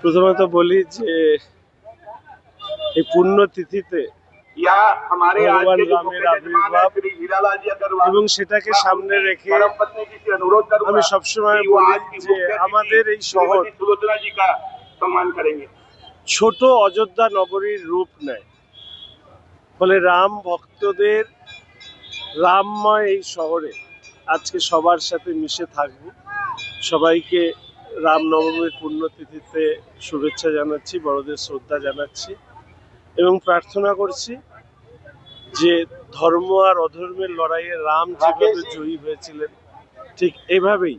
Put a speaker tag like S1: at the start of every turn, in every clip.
S1: প্রথমত বলি যে এই পুণ্যতিথিতে ভগবান রামের আবির্ভাব এবং সেটাকে সামনে রেখে আমি সবসময় বলি যে আমাদের এই শহর ছোট অযোধ্যা নগরীর রূপ নেয়। ফলে রাম ভক্তদের রামময় এই শহরে আজকে সবার সাথে মিশে থাকবো। সবাইকে রামনবমীর পুণ্যতিথিতে শুভেচ্ছা জানাচ্ছি, বড়দের শ্রদ্ধা জানাচ্ছি এবং প্রার্থনা করছি যে ধর্ম আর অধর্মের লড়াইয়ে রাম যেভাবে জয়ী হয়েছিলেন ঠিক এভাবেই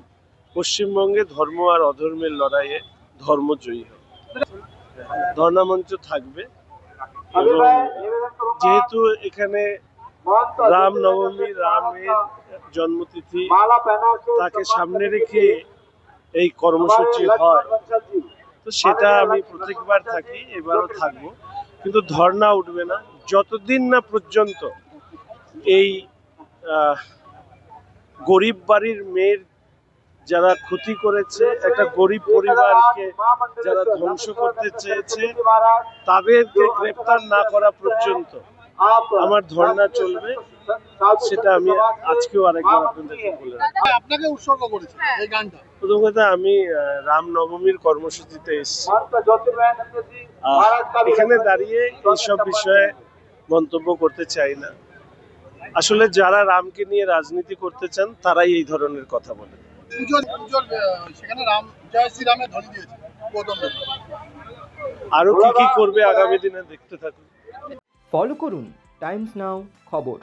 S1: পশ্চিমবঙ্গে ধর্ম আর অধর্মের লড়াইয়ে ধর্ম জয়ী হবে। ধর্ণামঞ্চ থাকবে এবং যেহেতু এখানে রাম নবমী, রামের জন্মতিথি, তাকে সামনে রেখে এই কর্মসূচি হয়, তো সেটা আমি প্রত্যেকবার থাকি, এবারও থাকবো। কিন্তু ধর্ণা উঠবে না যতদিন না পর্যন্ত এই গরিব বাড়ির মেয়ের যারা ক্ষতি করেছে, একটা গরিব পরিবারকে যারা ধ্বংস করতে চেয়েছে, তাদেরকে গ্রেপ্তার না করা পর্যন্ত আমার ধর্ণা চলবে। সেটা আমি আজকেও আরেকবার আপনাদেরকে বলে রাখি।
S2: আপনাকে উৎসর্গ করেছে এই গানটা।
S1: প্রথম কথা, আমি রামনবমীর কর্মসূচিতে এসেছি। এখানে দাঁড়িয়ে এইসব বিষয়ে মন্তব্য করতে চাই না। আসলে যারা রামকে নিয়ে রাজনীতি করতে চান তারাই এই ধরনের কথা বলে।
S2: সেখানে রাম জয় শ্রীরামের ধ্বনি দিয়েছে।
S1: আরো কি কি করবে আগামী দিনে দেখতে থাকুন।
S3: ফলো করুন টাইমস নাও খবর।